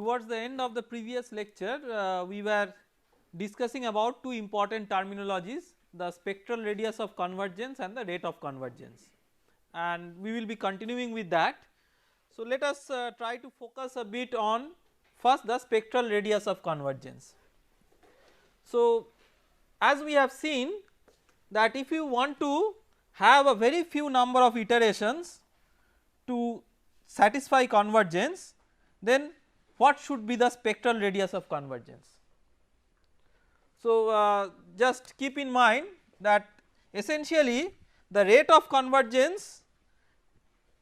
towards the end of the previous lecture we were discussing about two important terminologies, the spectral radius of convergence and the rate of convergence, and we will be continuing with that. So let us try to focus a bit on first the spectral radius of convergence. So as we have seen that if you want to have a very few number of iterations to satisfy convergence, then what should be the spectral radius of convergence. So just keep in mind that essentially the rate of convergence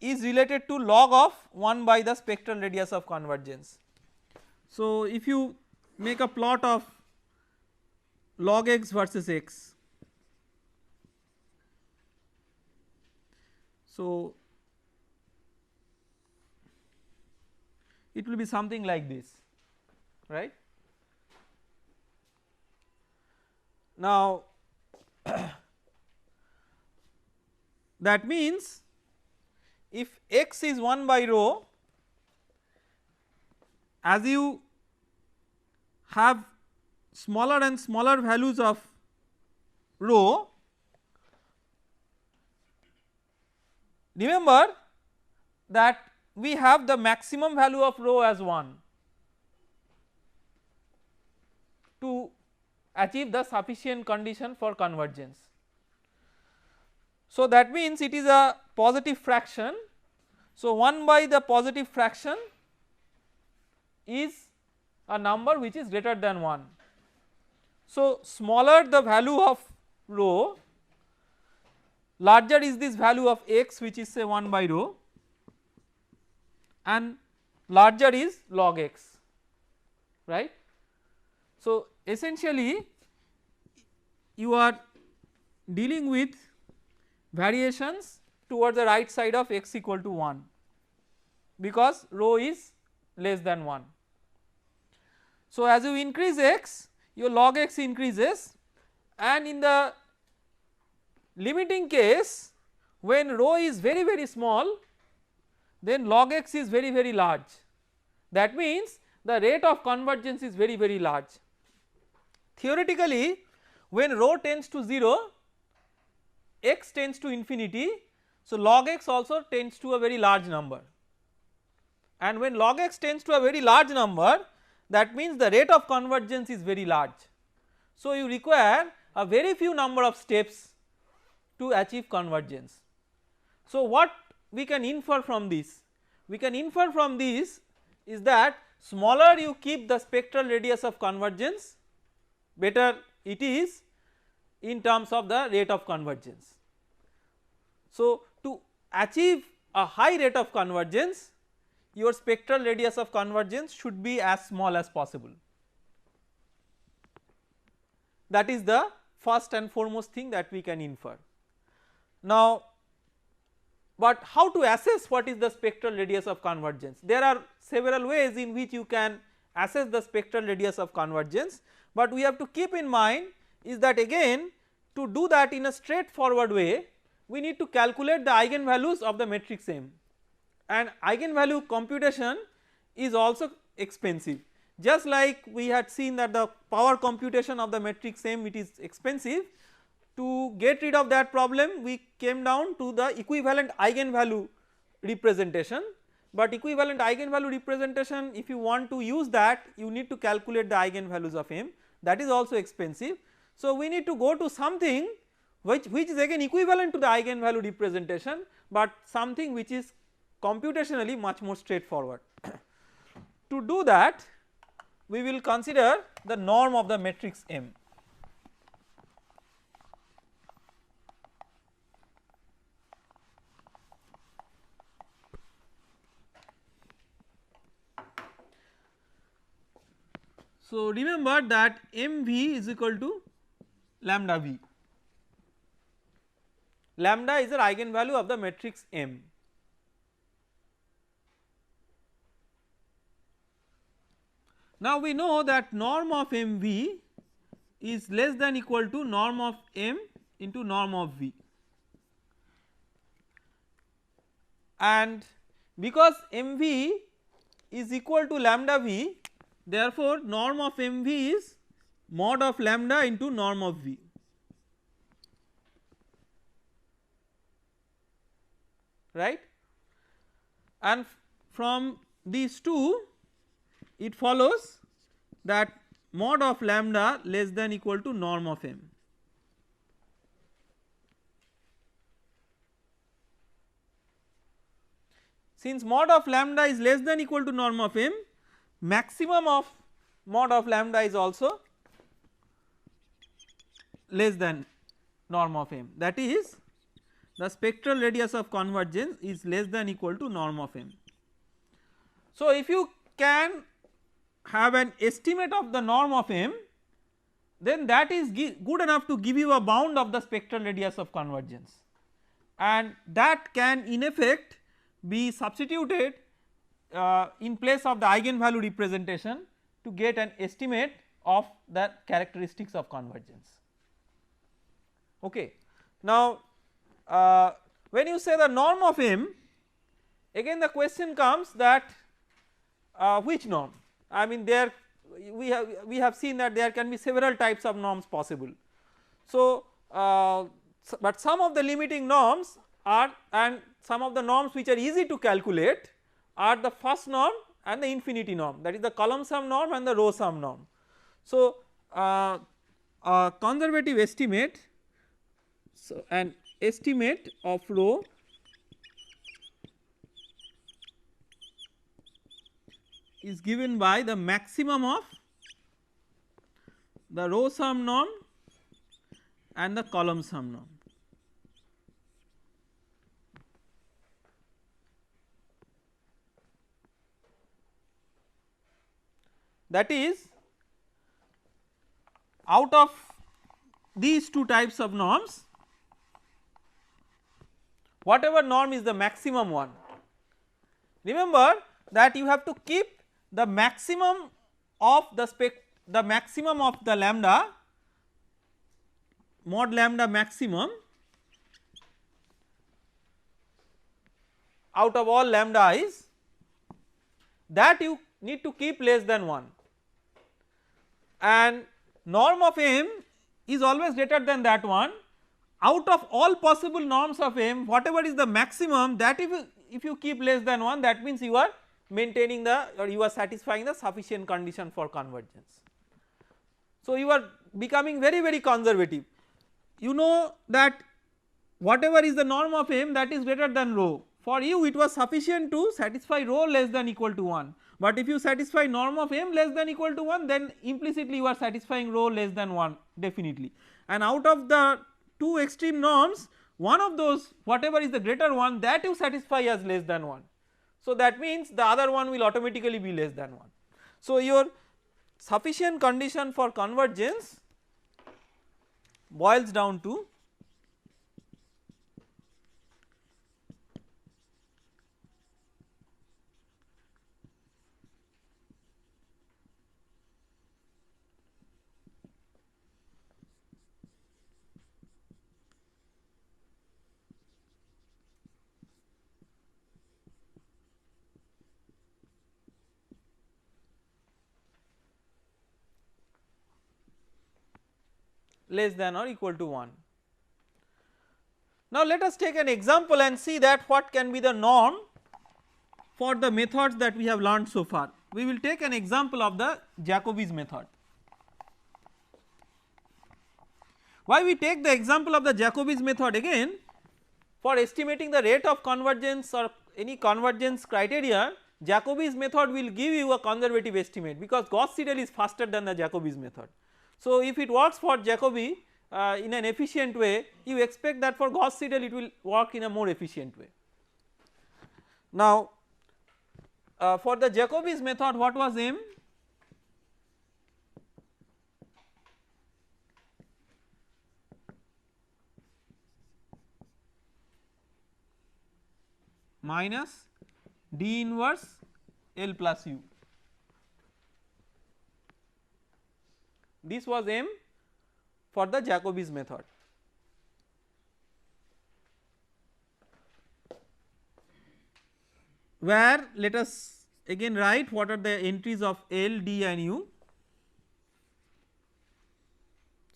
is related to log of 1 by the spectral radius of convergence. So if you make a plot of log x versus x, so it will be something like this, right. Now that means if x is 1 by rho, as you have smaller and smaller values of rho, remember that we have the maximum value of rho as 1 to achieve the sufficient condition for convergence. So that means it is a positive fraction. So 1 by the positive fraction is a number which is greater than 1. So smaller the value of rho, larger is this value of x which is say 1 by rho, and larger is log x, right. So essentially you are dealing with variations towards the right side of x equal to 1 because rho is less than 1. So as you increase x, your log x increases, and in the limiting case when rho is very very small, then log x is very very large. That means the rate of convergence is very very large. Theoretically when rho tends to 0, x tends to infinity, so log x also tends to a very large number, and when log x tends to a very large number, that means the rate of convergence is very large. So you require a very few number of steps to achieve convergence. So what we can infer from this? We can infer from this is that smaller you keep the spectral radius of convergence, better it is in terms of the rate of convergence. So to achieve a high rate of convergence, your spectral radius of convergence should be as small as possible. That is the first and foremost thing that we can infer. Now but how to assess what is the spectral radius of convergence? There are several ways in which you can assess the spectral radius of convergence, but we have to keep in mind is that again to do that in a straightforward way we need to calculate the eigenvalues of the matrix M, and eigenvalue computation is also expensive. Just like we had seen that the power computation of the matrix M, it is expensive. To get rid of that problem we came down to the equivalent eigenvalue representation, but equivalent eigenvalue representation if you want to use that you need to calculate the eigenvalues of M, that is also expensive. So we need to go to something which is again equivalent to the eigenvalue representation, but something which is computationally much more straightforward. To do that we will consider the norm of the matrix M. So remember that MV is equal to lambda V. Lambda is the eigenvalue of the matrix M. Now we know that norm of MV is less than equal to norm of M into norm of V, and because MV is equal to lambda v, therefore norm of mv is mod of lambda into norm of v. Right, and from these two it follows that mod of lambda less than equal to norm of m. Since mod of lambda is less than equal to norm of m, maximum of mod of lambda is also less than norm of m, that is the spectral radius of convergence is less than equal to norm of m. So, if you can have an estimate of the norm of m, then that is good enough to give you a bound of the spectral radius of convergence, and that can in effect be substituted in place of the eigenvalue representation to get an estimate of the characteristics of convergence. Okay. Now, when you say the norm of m, again the question comes that which norm? I mean there we have seen that there can be several types of norms possible. So, but some of the limiting norms are, and some of the norms which are easy to calculate are the first norm and the infinity norm, that is the column sum norm and the row sum norm. So, a conservative estimate, so an estimate of rho is given by the maximum of the row sum norm and the column sum norm. That is, out of these two types of norms, whatever norm is the maximum one, remember that you have to keep the maximum of the maximum of the lambda, mod lambda maximum out of all lambda i's, that you need to keep less than 1, and norm of m is always greater than that one. Out of all possible norms of m, whatever is the maximum, that if you keep less than 1, that means you are maintaining the, or you are satisfying the sufficient condition for convergence. So, you are becoming very conservative. You know that whatever is the norm of m, that is greater than rho. For you it was sufficient to satisfy rho less than equal to 1, but if you satisfy norm of m less than equal to 1, then implicitly you are satisfying rho less than 1 definitely, and out of the two extreme norms, one of those whatever is the greater one, that you satisfy as less than 1. So, that means the other one will automatically be less than 1. So, your sufficient condition for convergence boils down to less than or equal to 1. Now, let us take an example and see that what can be the norm for the methods that we have learned so far. We will take an example of the Jacobi's method. Why we take the example of the Jacobi's method? Again, for estimating the rate of convergence or any convergence criteria, Jacobi's method will give you a conservative estimate, because Gauss Seidel is faster than the Jacobi's method. So, if it works for Jacobi in an efficient way, you expect that for Gauss Seidel it will work in a more efficient way. Now, for the Jacobi's method, what was m? Minus d inverse L plus u. This was m for the Jacobi's method. Where let us again write what are the entries of L, D and U.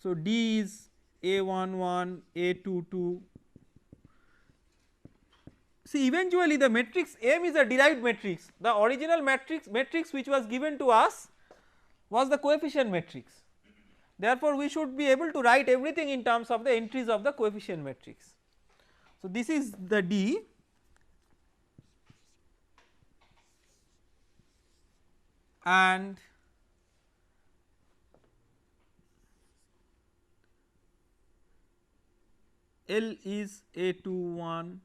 So, D is A11, A22. See, eventually the matrix M is a derived matrix. The original matrix which was given to us was the coefficient matrix. Therefore, we should be able to write everything in terms of the entries of the coefficient matrix. So, this is the D and L is A21,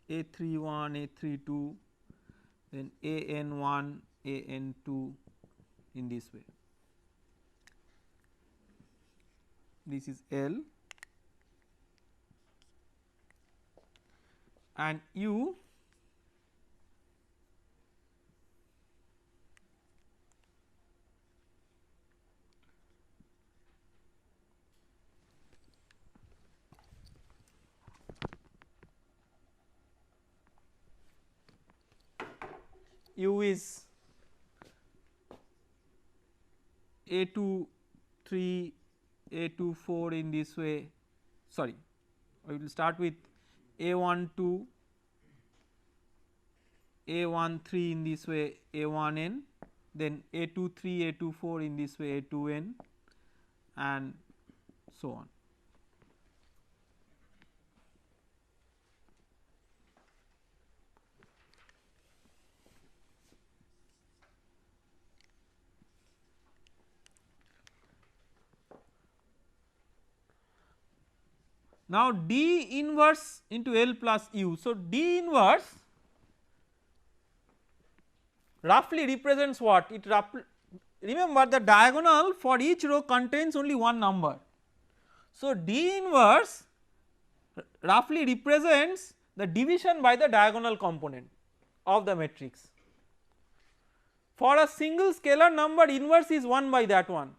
A31, A32, then AN1, AN2 in this way. This is L and U is A23, A24 in this way, sorry, I will start with A12, A13 in this way, A1n, then A23, A24 in this way, A2n and so on. Now, D inverse into L plus U. So, D inverse roughly represents what? It remember the diagonal for each row contains only one number. So, D inverse roughly represents the division by the diagonal component of the matrix. For a single scalar number, inverse is 1 by that one.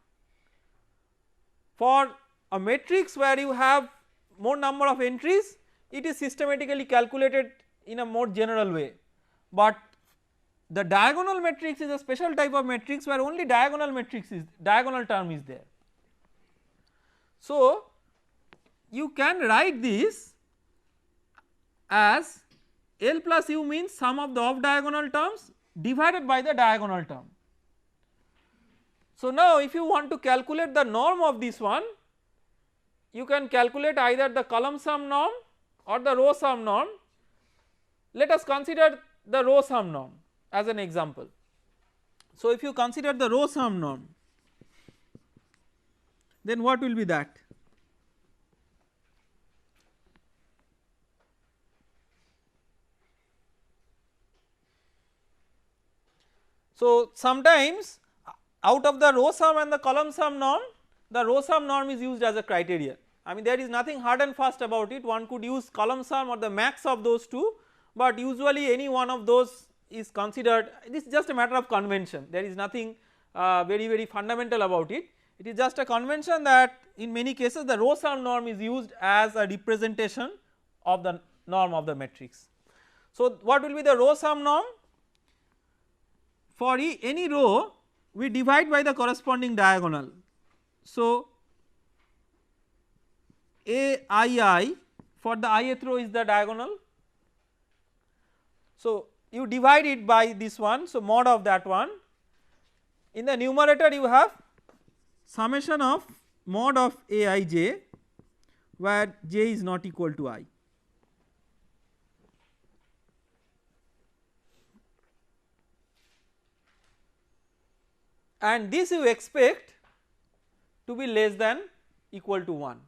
For a matrix where you have more number of entries, it is systematically calculated in a more general way, but the diagonal matrix is a special type of matrix where only diagonal term is there. So, you can write this as L plus U means sum of the off diagonal terms divided by the diagonal term. So, now if you want to calculate the norm of this one, you can calculate either the column sum norm or the row sum norm. Let us consider the row sum norm as an example. So, if you consider the row sum norm, then what will be that? So, sometimes out of the row sum and the column sum norm, the row sum norm is used as a criterion. I mean, there is nothing hard and fast about it, one could use column sum or the max of those two, but usually any one of those is considered. This is just a matter of convention, there is nothing very fundamental about it. It is just a convention that in many cases the row sum norm is used as a representation of the norm of the matrix. So, what will be the row sum norm? For any row we divide by the corresponding diagonal. So, AII for the ith row is the diagonal. So, you divide it by this one, so mod of that one. In the numerator you have summation of mod of Aij where j is not equal to I. And this you expect to be less than equal to 1.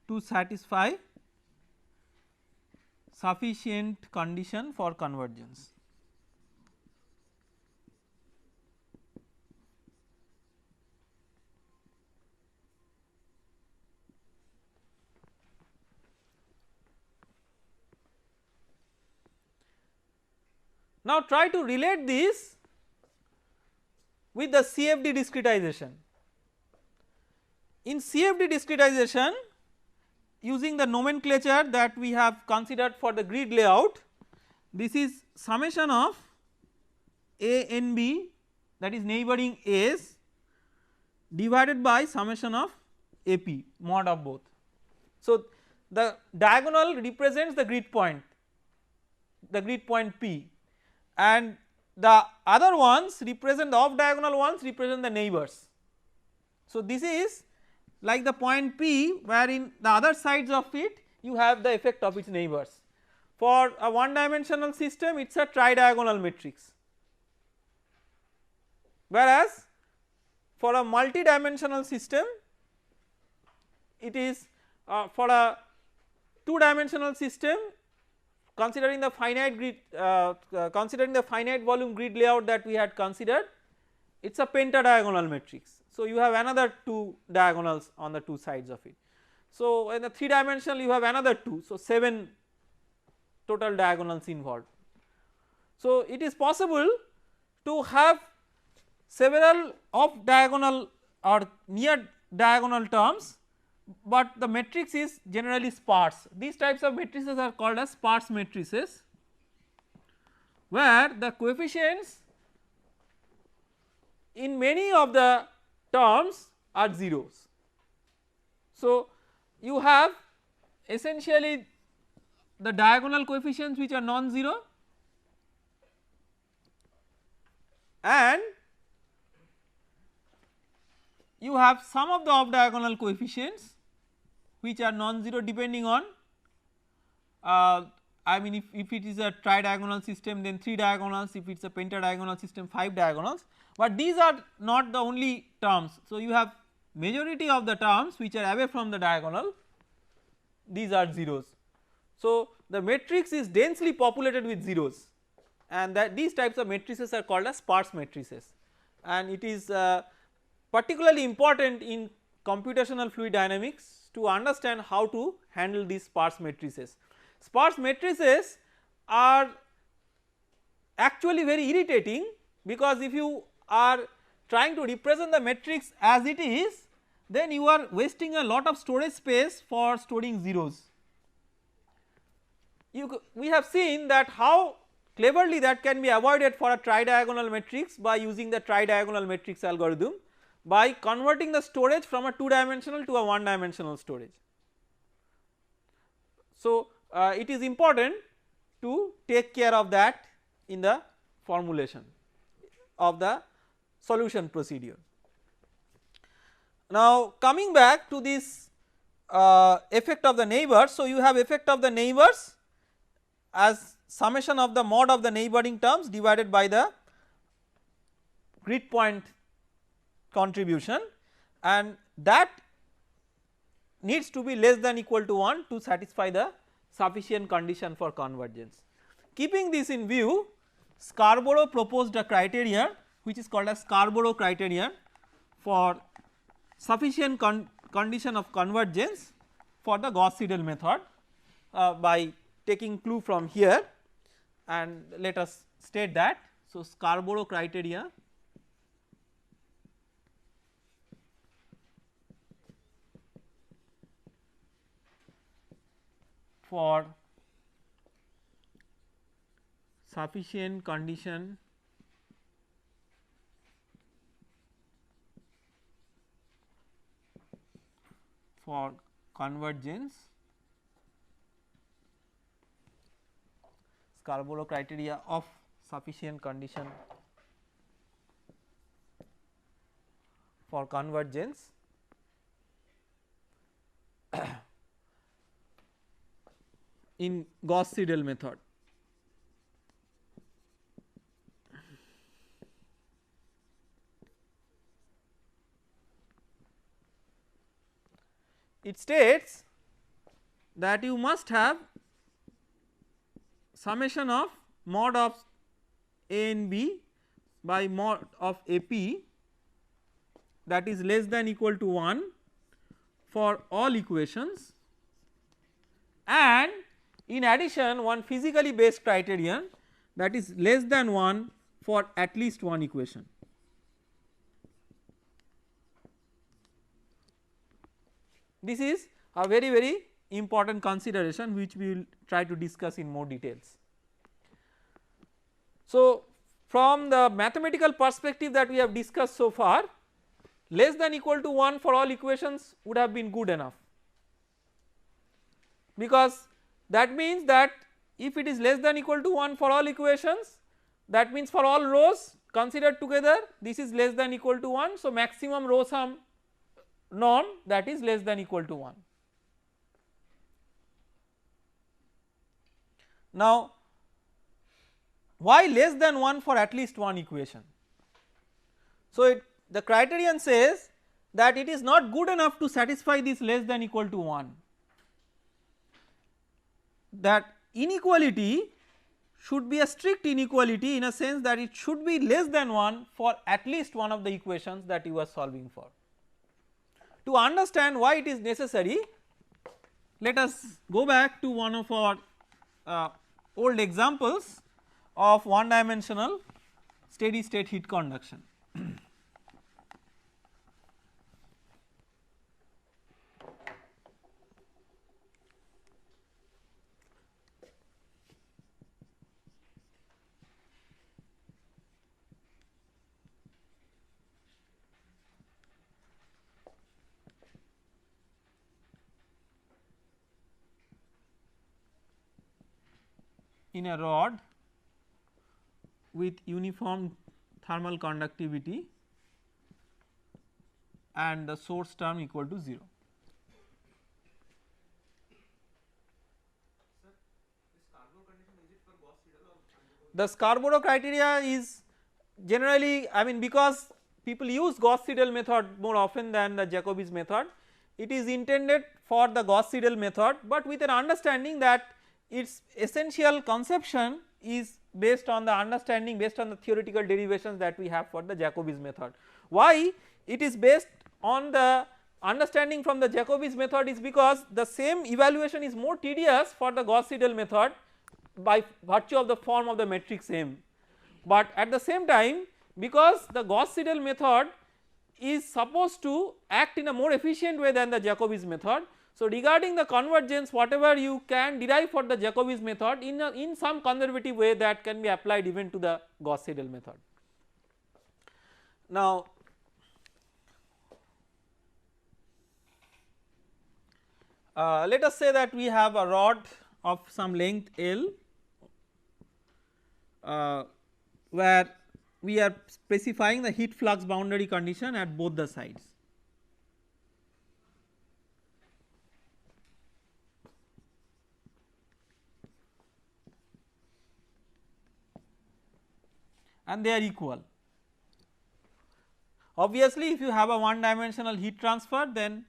To satisfy sufficient condition for convergence. Now, try to relate this with the CFD discretization. in CFD discretization, using the nomenclature that we have considered for the grid layout, this is summation of A n b, that is neighboring A's, divided by summation of A p, mod of both. So, the diagonal represents the grid point P, and the other ones represent, the off diagonal ones represent the neighbors. So, this is like the point P, wherein the other sides of it you have the effect of its neighbors. For a one dimensional system it is a tridiagonal matrix, whereas for a multi-dimensional system it is for a two dimensional system, considering the finite grid considering the finite volume grid layout that we had considered, it is a pentadiagonal matrix. So, you have another 2 diagonals on the 2 sides of it. So, in the 3 dimensional you have another 2, so 7 total diagonals involved. So, it is possible to have several off diagonal or near diagonal terms, but the matrix is generally sparse. These types of matrices are called as sparse matrices, where the coefficients in many of the terms are zeros. So, you have essentially the diagonal coefficients which are non-zero, and you have some of the off diagonal coefficients which are non-zero depending on I mean if it is a tridiagonal system then 3 diagonals, if it is a pentadiagonal system 5 diagonals, but these are not the only terms. So, you have majority of the terms which are away from the diagonal, these are zeros. So, the matrix is densely populated with zeros, and that these types of matrices are called as sparse matrices, and it is particularly important in computational fluid dynamics to understand how to handle these sparse matrices. Sparse matrices are actually very irritating, because if you are trying to represent the matrix as it is, then you are wasting a lot of storage space for storing zeros. We have seen that how cleverly that can be avoided for a tridiagonal matrix by using the tridiagonal matrix algorithm, by converting the storage from a 2 dimensional to a 1 dimensional storage. So, it is important to take care of that in the formulation of the solution procedure. Now, coming back to this effect of the neighbors. So, you have effect of the neighbors as summation of the mod of the neighboring terms divided by the grid point contribution, and that needs to be less than equal to 1 to satisfy the sufficient condition for convergence. Keeping this in view, Scarborough proposed a criterion which is called as Scarborough criterion for sufficient condition of convergence for the Gauss-Seidel method by taking clue from here, and let us state that. So, Scarborough criteria for sufficient condition for convergence, Scarborough criteria of sufficient condition for convergence in Gauss-Seidel method. It states that you must have summation of mod of A and B by mod of AP that is less than equal to 1 for all equations, and in addition one physically based criterion that is less than 1 for at least one equation. This is a very important consideration which we will try to discuss in more details. So, from the mathematical perspective that we have discussed so far, less than equal to 1 for all equations would have been good enough, because that means that if it is less than equal to 1 for all equations, that means for all rows considered together this is less than equal to 1. So, maximum row sum norm, that is less than equal to 1. Now, why less than 1 for at least one equation? So, the criterion says that it is not good enough to satisfy this less than equal to 1, that inequality should be a strict inequality in a sense that it should be less than 1 for at least one of the equations that you are solving for. To understand why it is necessary, let us go back to one of our old examples of one dimensional steady state heat conduction. In a rod with uniform thermal conductivity and the source term equal to 0. The Scarborough criteria is generally, I mean, because people use Gauss-Seidel method more often than the Jacobi's method, it is intended for the Gauss-Seidel method, but with an understanding that its essential conception is based on the understanding, based on the theoretical derivations that we have for the Jacobi's method. Why it is based on the understanding from the Jacobi's method is because the same evaluation is more tedious for the Gauss-Seidel method by virtue of the form of the matrix M, but at the same time because the Gauss-Seidel method is supposed to act in a more efficient way than the Jacobi's method. So, regarding the convergence, whatever you can derive for the Jacobi's method in some conservative way, that can be applied even to the Gauss-Seidel method. Now, let us say that we have a rod of some length L, where we are specifying the heat flux boundary condition at both the sides. And they are equal. Obviously, if you have a one dimensional heat transfer, then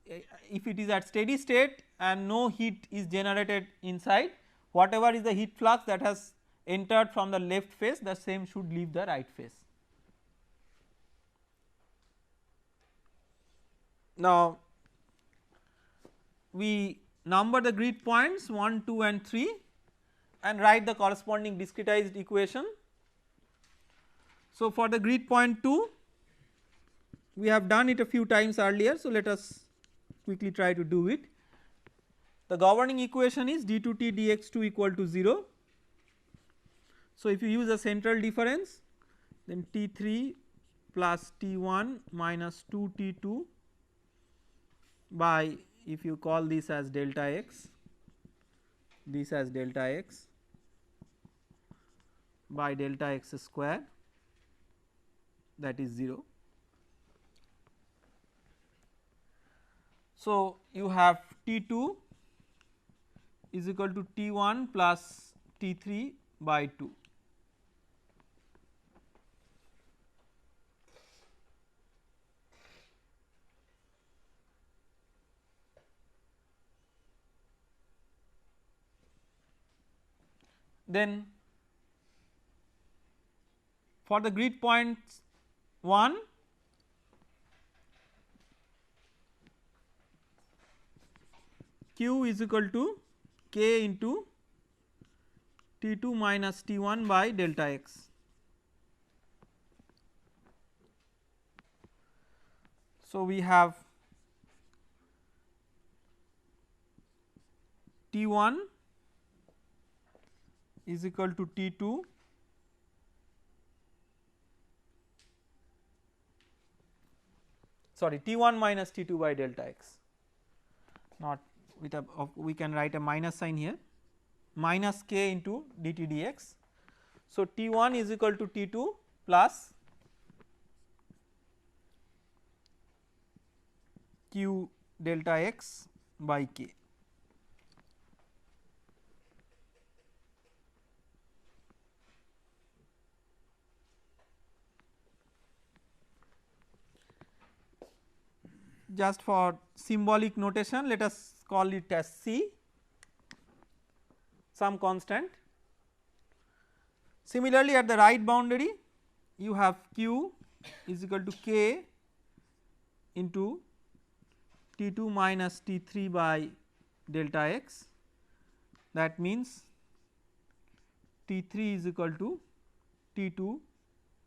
if it is at steady state and no heat is generated inside, whatever is the heat flux that has entered from the left face, the same should leave the right face. Now, we number the grid points 1, 2 and 3 and write the corresponding discretized equation. So, for the grid point 2, we have done it a few times earlier. So, let us quickly try to do it. The governing equation is d2t dx2 equal to 0. So, if you use a central difference, then T3 plus T1 minus 2 T2 by, if you call this as delta x, this as delta x by delta x square, that is 0. So, you have T2 is equal to T1 plus T3 by 2. Then for the grid point 1, Q is equal to K into T2 minus T1 by delta x. So, we have T1 is equal to T2 sorry T1 minus T2 by delta x, not with a we can write a minus sign here, minus k into dt dx. So, T1 is equal to T2 plus q delta x by k. Just for symbolic notation, let us call it as C, some constant. Similarly, at the right boundary you have q is equal to k into T2 minus T3 by delta x, that means T3 is equal to T2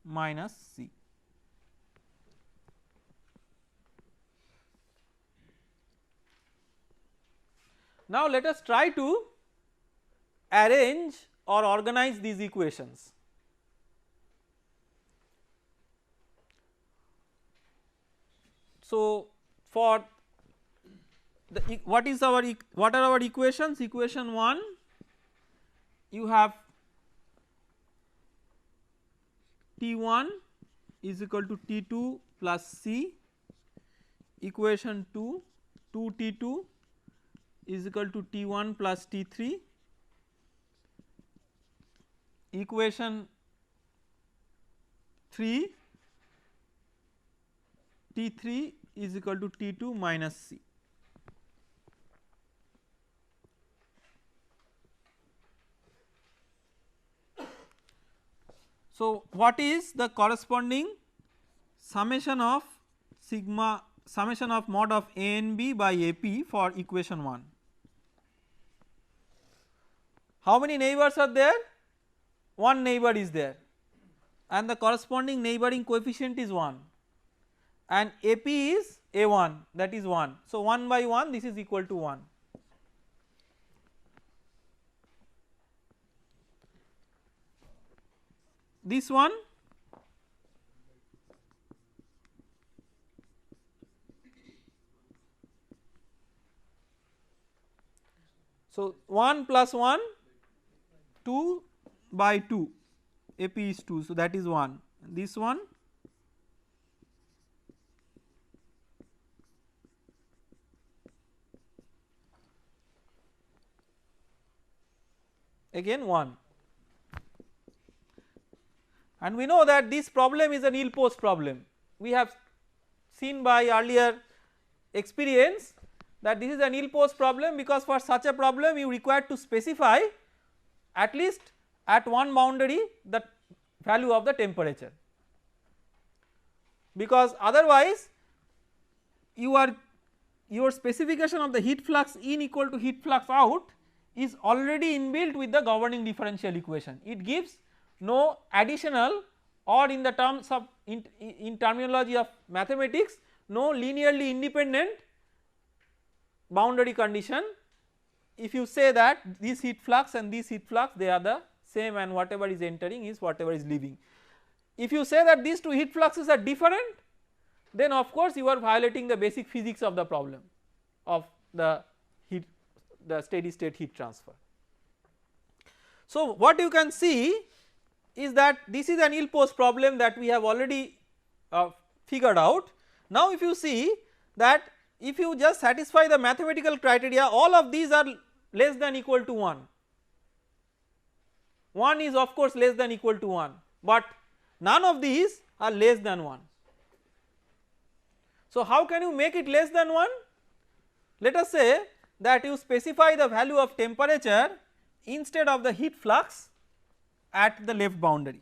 minus C. Now, let us try to arrange or organize these equations. So, for the what are our equations? Equation 1, you have T1 is equal to T2 plus C, equation 2 2T2 is equal to T1 plus T3, equation 3 T3 is equal to T2 minus C. So, what is the corresponding summation of sigma summation of mod of A n b by A p for equation 1? How many neighbors are there? One neighbor is there and the corresponding neighboring coefficient is 1 and A p is A1, that is 1. So, 1 by 1 this is equal to 1. This one so 1 plus 1 2 by 2, AP is 2, so that is 1. This one again 1, and we know that this problem is a nilpost problem. We have seen by earlier experience that this is a nilpost problem, because for such a problem you require to specify at least at one boundary the value of the temperature, because otherwise your specification of the heat flux in equal to heat flux out is already inbuilt with the governing differential equation. It gives no additional, or in the terms of in terminology of mathematics, no linearly independent boundary condition. If you say that this heat flux and this heat flux they are the same and whatever is entering is whatever is leaving. If you say that these two heat fluxes are different, then of course you are violating the basic physics of the problem of the steady state heat transfer. So, what you can see is that this is an nilpost problem that we have already figured out. Now, if you see that if you just satisfy the mathematical criteria, all of these are less than equal to 1. 1 is of course less than equal to 1, but none of these are less than 1. So, how can you make it less than 1? Let us say that you specify the value of temperature instead of the heat flux at the left boundary.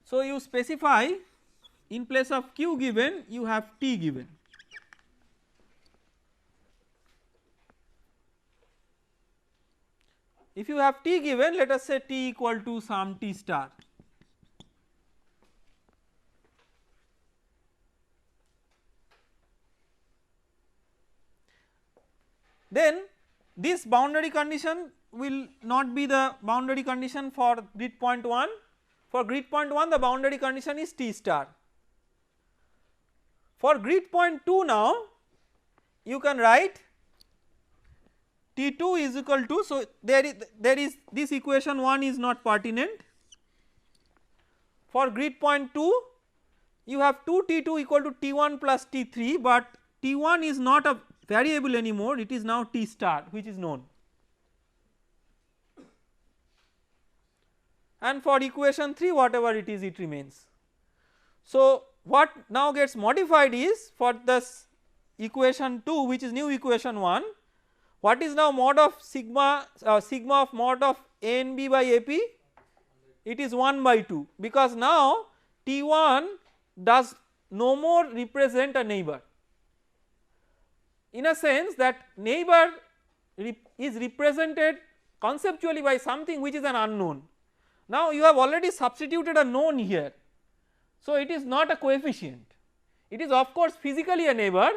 So, you specify in place of q given you have T given. If you have T given, let us say T equal to some T star. then this boundary condition will not be the boundary condition for grid point 1. For grid point 1 the boundary condition is T star. For grid point 2 now you can write T2 is equal to, so there is this equation 1 is not pertinent. For grid point 2 you have 2 T2 equal to T1 plus T3, but T1 is not a variable anymore, it is now T star which is known. And for equation 3 whatever it is, it remains. So what now gets modified is for this equation 2 which is new equation 1, what is now mod of sigma sigma of mod of ANB by AP, it is 1 by 2, because now T1 does no more represent a neighbor, in a sense that neighbor is represented conceptually by something which is an unknown. Now you have already substituted a known here, so it is not a coefficient, it is of course physically a neighbor,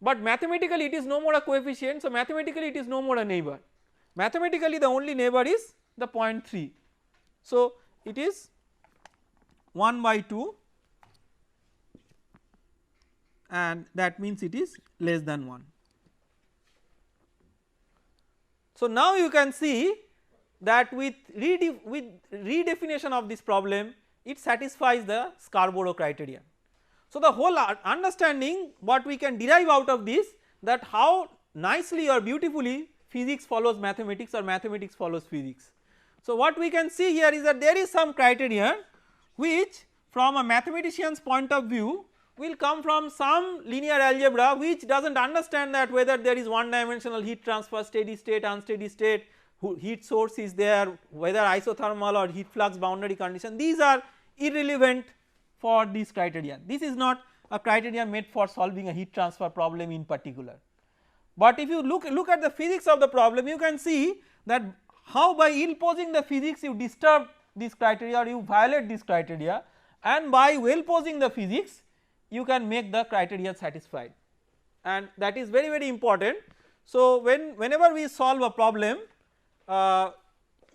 but mathematically it is no more a coefficient, so mathematically it is no more a neighbor, mathematically the only neighbor is the point 3. So it is 1 by 2 and that means it is less than 1. So now you can see that with redefinition of this problem it satisfies the Scarborough criterion. So the whole understanding what we can derive out of this, that how nicely or beautifully physics follows mathematics or mathematics follows physics. So what we can see here is that there is some criterion which from a mathematician's point of view will come from some linear algebra which does not understand that whether there is one dimensional heat transfer, steady state, unsteady state, heat source is there, whether isothermal or heat flux boundary condition, these are irrelevant for this criterion. This is not a criterion made for solving a heat transfer problem in particular. But if you look at the physics of the problem, you can see that how by ill-posing the physics you disturb this criteria or you violate this criteria, and by well posing the physics you can make the criteria satisfied, and that is very very important. So whenever we solve a problem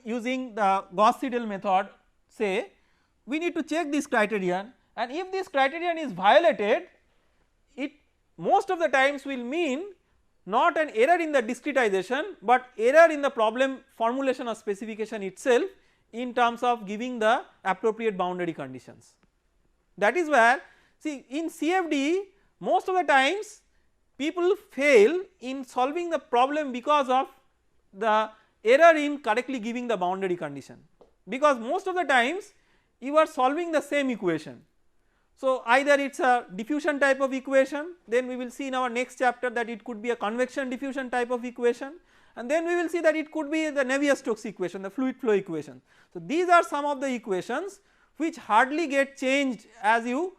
using the Gauss-Seidel method, say we need to check this criterion, and if this criterion is violated, it most of the times will mean not an error in the discretization, but error in the problem formulation or specification itself in terms of giving the appropriate boundary conditions. That is where, see, in CFD most of the times people fail in solving the problem because of the error in correctly giving the boundary condition, because most of the times you are solving the same equation. So either it is a diffusion type of equation, then we will see in our next chapter that it could be a convection diffusion type of equation, and then we will see that it could be the Navier-Stokes equation, the fluid flow equation. So these are some of the equations which hardly get changed as you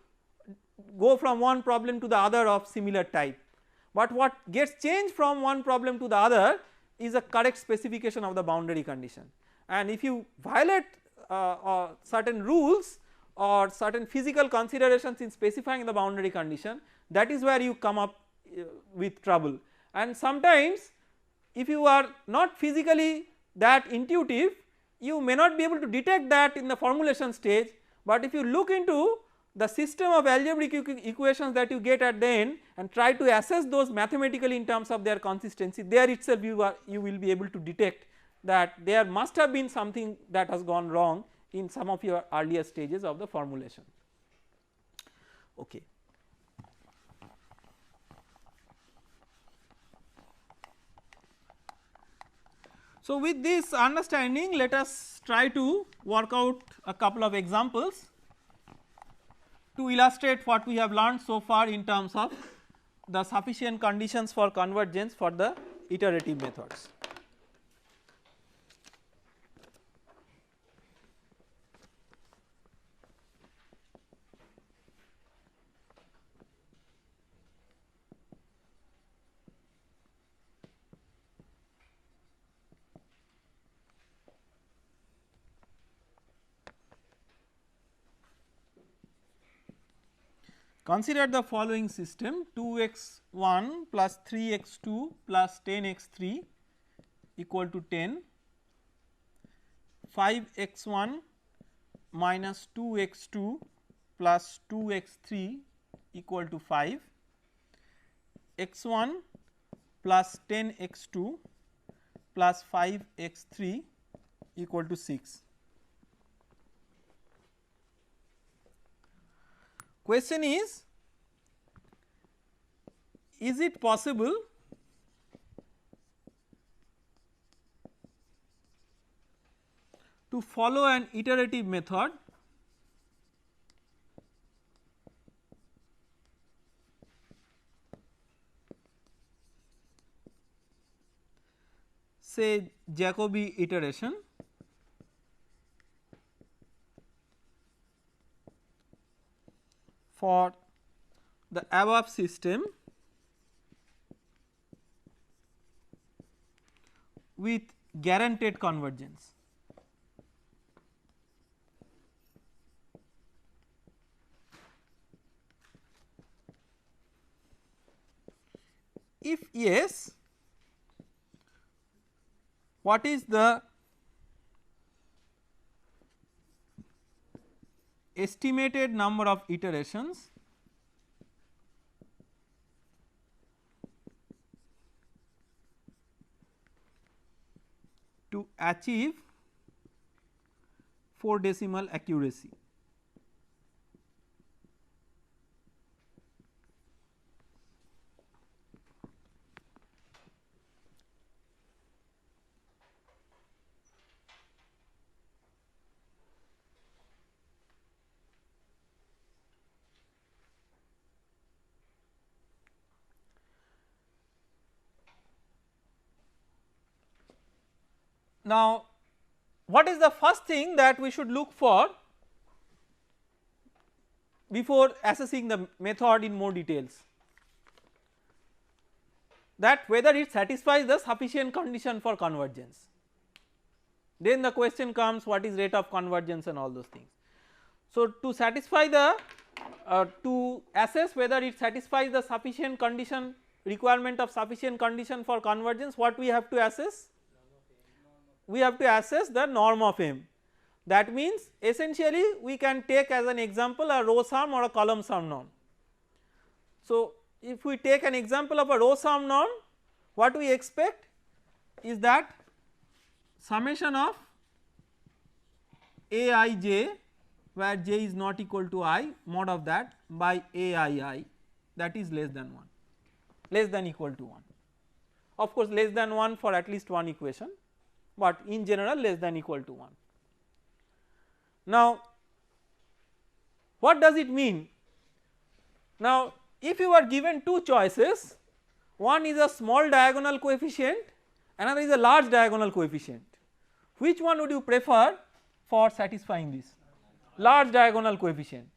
go from one problem to the other of similar type, but what gets changed from one problem to the other is a correct specification of the boundary condition, and if you violate certain rules or certain physical considerations in specifying the boundary condition, that is where you come up with trouble. And sometimes if you are not physically that intuitive, you may not be able to detect that in the formulation stage, but if you look into the system of algebraic equations that you get at the end and try to assess those mathematically in terms of their consistency, there itself you will be able to detect that there must have been something that has gone wrong in some of your earlier stages of the formulation. Okay. So with this understanding, let us try to work out a couple of examples to illustrate what we have learned so far in terms of the sufficient conditions for convergence for the iterative methods. Consider the following system: 2x1 plus 3x2 plus 10x3 equal to 10, 5x1 minus 2x2 plus 2x3 equal to 5, x1 plus 10x2 plus 5x3 equal to 6. Question is it possible to follow an iterative method say Jacobi iteration for the above system with guaranteed convergence. If yes, what is the estimated number of iterations to achieve 4 decimal accuracy? Now, what is the first thing that we should look for before assessing the method in more details? That whether it satisfies the sufficient condition for convergence. Then the question comes, what is rate of convergence and all those things. So, to satisfy the to assess whether it satisfies the sufficient condition requirement of sufficient condition for convergence, what we have to assess? We have to assess the norm of M. That means essentially we can take as an example a row sum or a column sum norm. So, if we take an example of a row sum norm, what we expect is that summation of aij, where j is not equal to I, mod of that by aii, that is less than 1, less than equal to 1. Of course, less than 1 for at least one equation, but in general less than equal to 1. Now, what does it mean? Now, if you are given two choices, one is a small diagonal coefficient, another is a large diagonal coefficient, which one would you prefer for satisfying this? Large diagonal coefficient.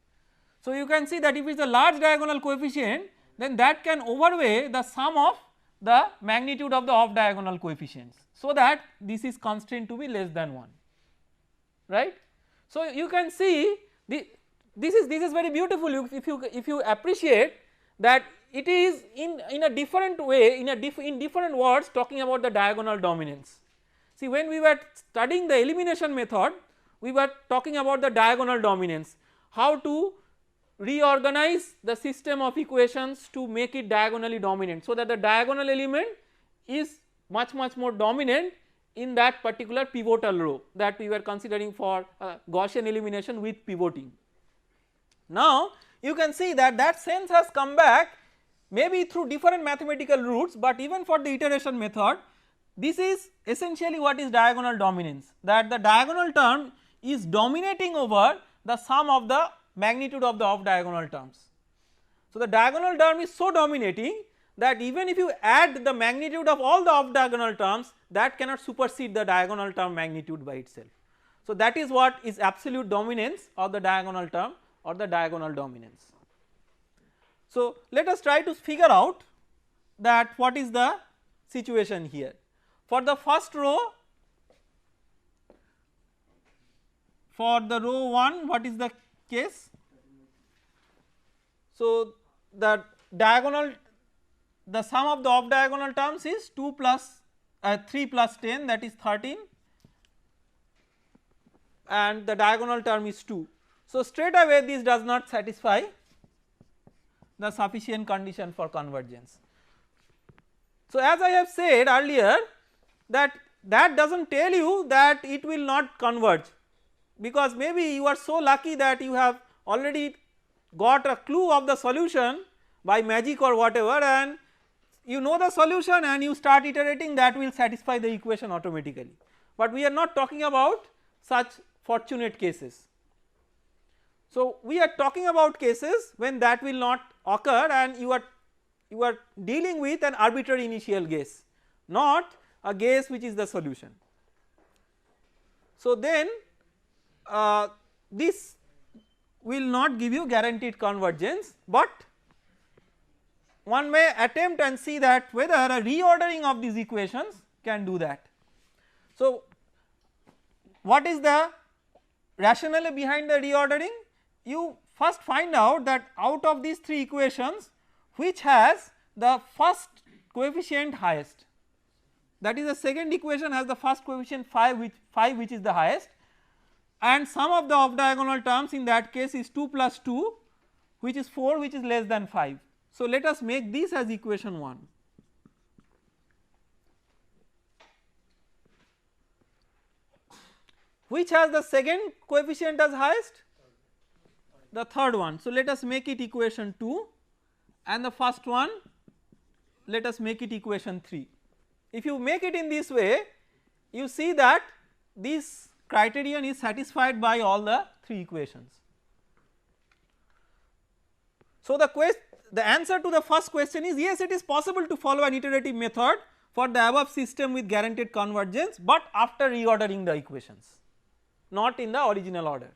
So, you can see that if it is a large diagonal coefficient, then that can overweigh the sum of the magnitude of the off diagonal coefficients, so that this is constrained to be less than 1, right. So, you can see this is very beautiful if you appreciate that it is in a different way, in different words talking about the diagonal dominance. See, when we were studying the elimination method, we were talking about the diagonal dominance, how to reorganize the system of equations to make it diagonally dominant, so that the diagonal element is much more dominant in that particular pivotal row that we were considering for Gaussian elimination with pivoting. Now, you can see that sense has come back maybe through different mathematical routes, but even for the iteration method, this is essentially what is diagonal dominance, that the diagonal term is dominating over the sum of the magnitude of the off diagonal terms. So, the diagonal term is so dominating that even if you add the magnitude of all the off diagonal terms, that cannot supersede the diagonal term magnitude by itself. So, that is what is absolute dominance of the diagonal term or the diagonal dominance. So, let us try to figure out that what is the situation here. For the first row, for the row 1, what is the case? So, the diagonal, the sum of the off diagonal terms is 2 plus 3 plus 10, that is 13, and the diagonal term is 2. So, straight away this does not satisfy the sufficient condition for convergence. So, as I have said earlier that does not tell you that it will not converge, because maybe you are so lucky that you have already got a clue of the solution by magic or whatever, and you know the solution and you start iterating, that will satisfy the equation automatically. But we are not talking about such fortunate cases. So, we are talking about cases when that will not occur and you are dealing with an arbitrary initial guess, not a guess which is the solution. So, then this will not give you guaranteed convergence, but one may attempt and see that whether a reordering of these equations can do that. So, what is the rationale behind the reordering? You first find out that out of these 3 equations which has the first coefficient highest, that is the second equation has the first coefficient 5 which is the highest, and sum of the off diagonal terms in that case is 2 plus 2 which is 4 which is less than 5. So, let us make this as equation 1. Which has the second coefficient as highest? The third one. So, let us make it equation 2, and the first one let us make it equation 3. If you make it in this way, you see that this criterion is satisfied by all the 3 equations. So, the answer to the first question is yes, it is possible to follow an iterative method for the above system with guaranteed convergence, but after reordering the equations, not in the original order.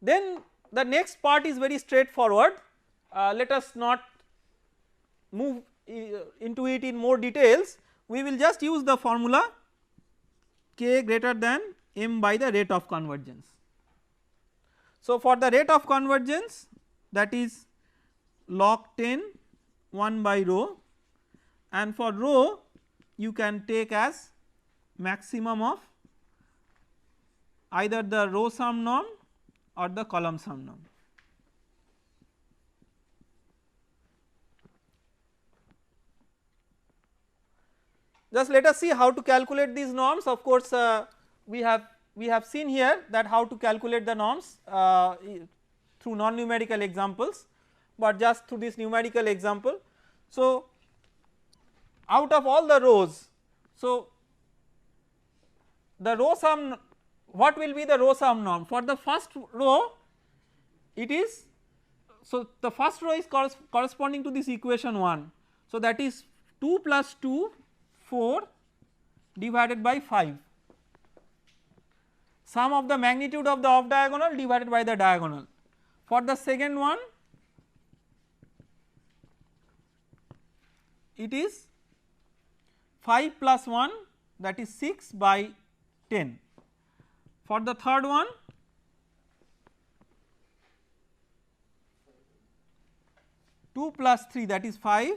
Then the next part is very straightforward. Let us not move into it in more details, we will just use the formula k greater than m by the rate of convergence. So, for the rate of convergence, that is log 10 1 by rho, and for rho you can take as maximum of either the row sum norm or the column sum norm. Just let us see how to calculate these norms. Of course, we have seen here that how to calculate the norms through non numerical examples, but just through this numerical example. So, out of all the rows, so the row sum, what will be the row sum norm? For the first row it is, so the first row is corresponding to this equation 1. So, that is 2 plus 2 4 divided by 5, sum of the magnitude of the off diagonal divided by the diagonal. For the second one it is 5 plus 1, that is 6 by 10. For the third one two plus 3, that is 5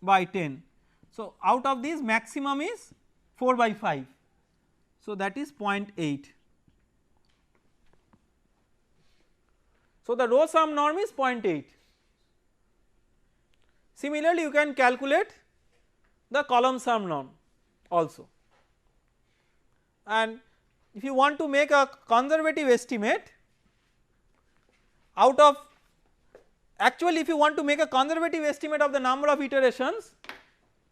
by 10. So, out of these maximum is 4 by 5. So, that is 0.8. So, the row sum norm is 0.8. Similarly, you can calculate the column sum norm also, and if you want to make a conservative estimate out of, actually if you want to make a conservative estimate of the number of iterations,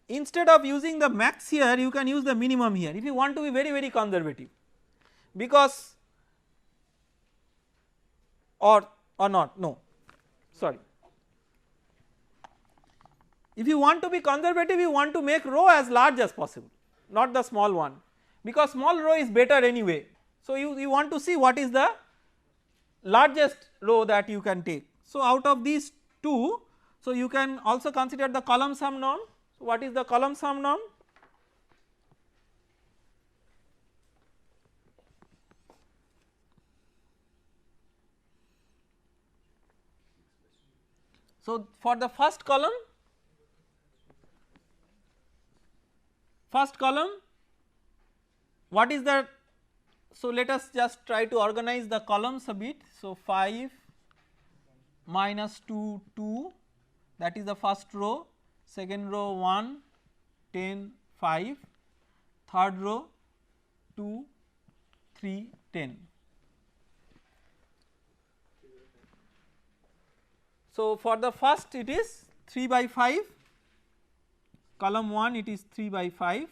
instead of using the max here you can use the minimum here if you want to be very conservative, because or not, no sorry, if you want to be conservative you want to make rho as large as possible, not the small one, because small rho is better anyway. So, you want to see what is the largest row that you can take. So, out of these 2, so you can also consider the column sum norm. So, what is the column sum norm? So, for the first column what is the, so let us just try to organize the columns a bit. So, 5 minus 2 2, that is the first row, second row 1 10 5, third row 2 3 10. So, for the first it is 3 by 5, column 1 it is 3 by 5,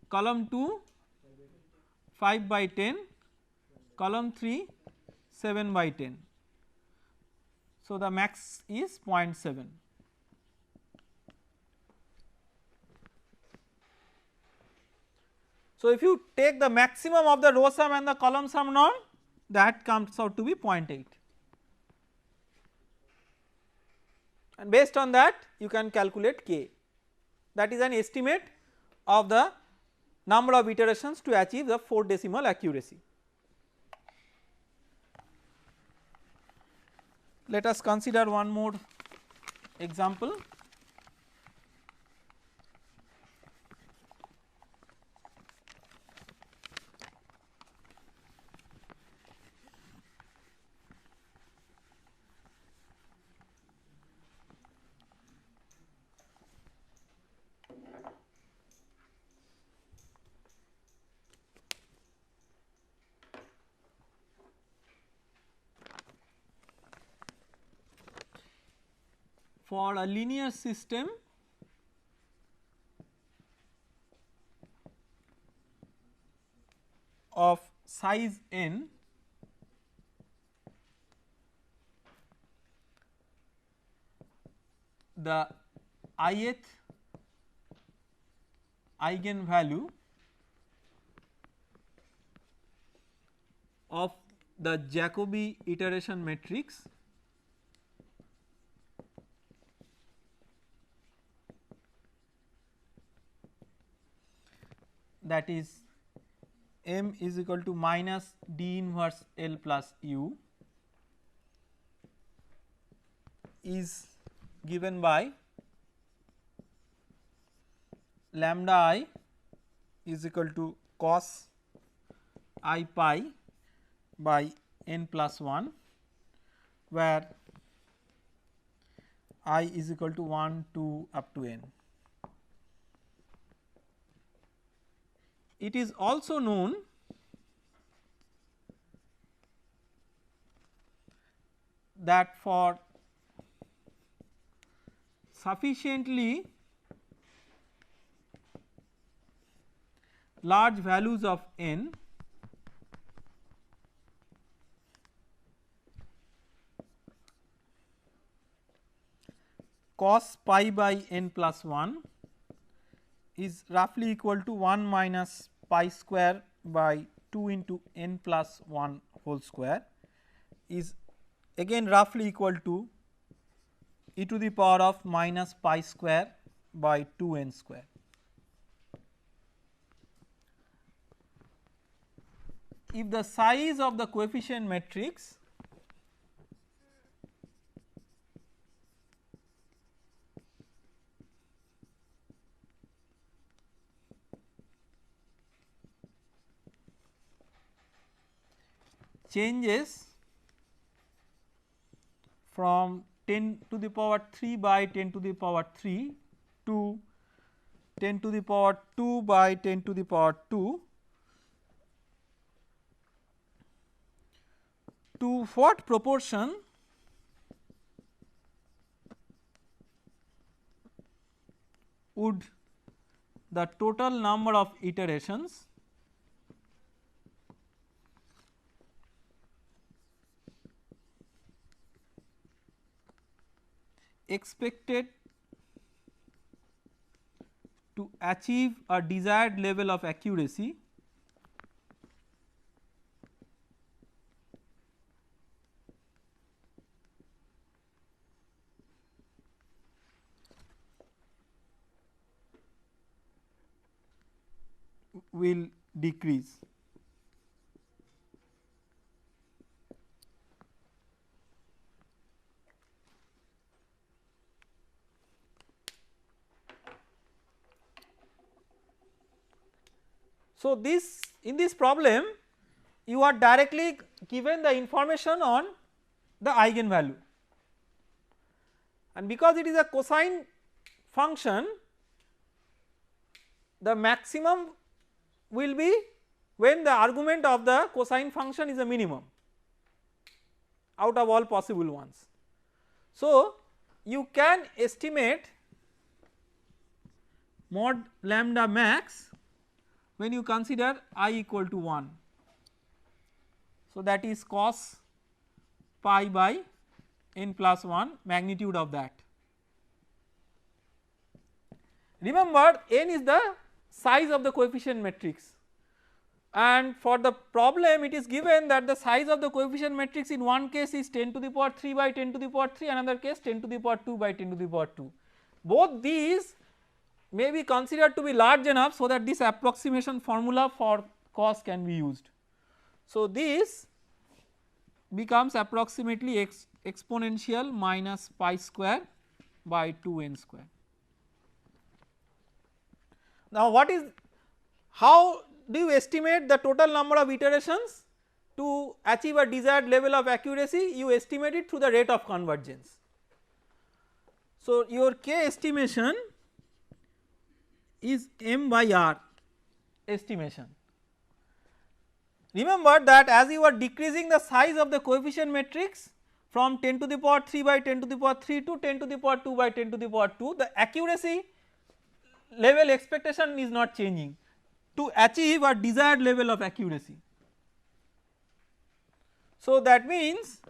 column 2 5 by 10, column 3 7 by 10. So, the max is 0.7. So, if you take the maximum of the row sum and the column sum norm, that comes out to be 0.8, and based on that you can calculate k, that is an estimate of the number of iterations to achieve the 4 decimal accuracy. Let us consider one more example. For a linear system of size n, the ith eigenvalue of the Jacobi iteration matrix that is m is equal to minus d inverse L plus u is given by lambda I is equal to cos I pi by n plus 1, where I is equal to 1 2 up to n. It is also known that for sufficiently large values of n, cos pi by n plus 1 is roughly equal to 1 minus pi square by 2 into n plus 1 whole square, is again roughly equal to e to the power of minus pi square by 2 n square. If the size of the coefficient matrix changes from 10 to the power 3 by 10 to the power 3 to 10 to the power 2 by 10 to the power 2, to what proportion would the total number of iterations expected to achieve a desired level of accuracy will decrease. So, this in this problem you are directly given the information on the eigenvalue, and because it is a cosine function, the maximum will be when the argument of the cosine function is a minimum out of all possible ones. So, you can estimate mod lambda max when you consider I equal to 1. So, that is cos pi by n plus 1 magnitude of that. Remember, n is the size of the coefficient matrix, and for the problem it is given that the size of the coefficient matrix in one case is 10 to the power 3 by 10 to the power 3, another case 10 to the power 2 by 10 to the power 2. Both these may be considered to be large enough so that this approximation formula for cos can be used. So, this becomes approximately exponential minus pi square by 2n square. Now, how do you estimate the total number of iterations to achieve a desired level of accuracy? You estimate it through the rate of convergence. So, your k estimation is m by r estimation. Remember that as you are decreasing the size of the coefficient matrix from 10 to the power 3 by 10 to the power 3 to 10 to the power 2 by 10 to the power 2, the accuracy level expectation is not changing to achieve a desired level of accuracy. So, that means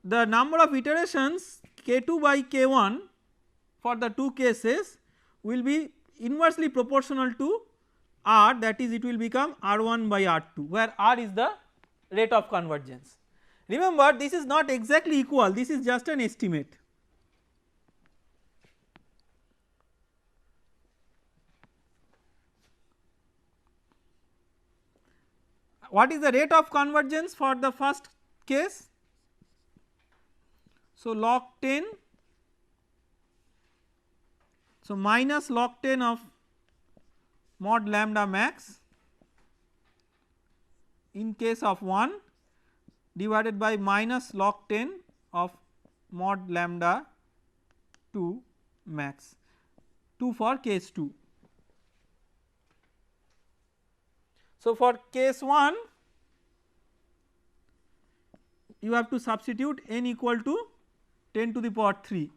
the number of iterations k2 by k1 for the two cases will be inversely proportional to r, that is it will become r1 by r2, where r is the rate of convergence. Remember, this is not exactly equal, this is just an estimate. What is the rate of convergence for the first case? So, log 10, so minus log 10 of mod lambda max in case of 1 divided by minus log 10 of mod lambda 2 max, 2 for case 2. So, for case 1 you have to substitute n equal to 10 to the power 3,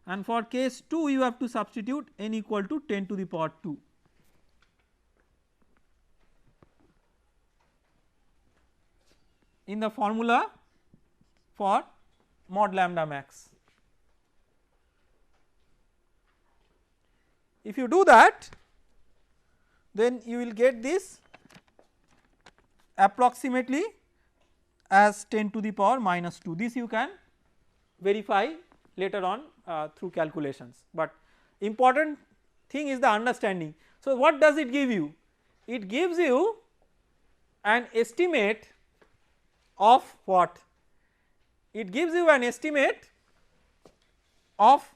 and for case 2 you have to substitute n equal to 10 to the power 2. In the formula for mod lambda max. If you do that, then you will get this approximately as 10 to the power minus 2. This you can verify later on through calculations, but important thing is the understanding. So, what does it give you? It gives you an estimate of what? It gives you an estimate of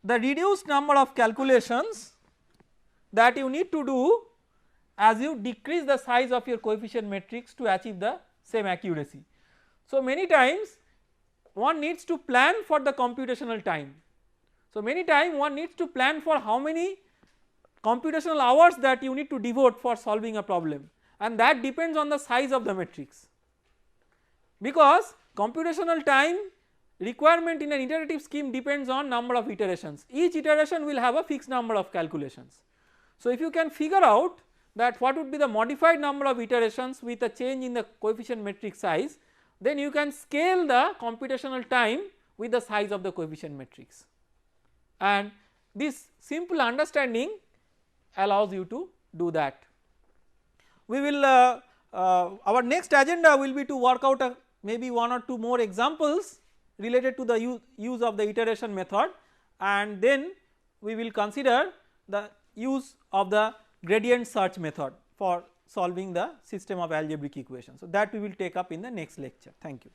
the reduced number of calculations that you need to do as you decrease the size of your coefficient matrix to achieve the same accuracy. So, many times one needs to plan for the computational time. So, many times one needs to plan for how many computational hours that you need to devote for solving a problem, and that depends on the size of the matrix, because computational time requirement in an iterative scheme depends on number of iterations. Each iteration will have a fixed number of calculations. So, if you can figure out that what would be the modified number of iterations with a change in the coefficient matrix size, then you can scale the computational time with the size of the coefficient matrix, and this simple understanding allows you to do that. We will our next agenda will be to work out maybe 1 or 2 more examples related to the use of the iteration method, and then we will consider the use of the gradient search method for solving the system of algebraic equations. So, that we will take up in the next lecture. Thank you.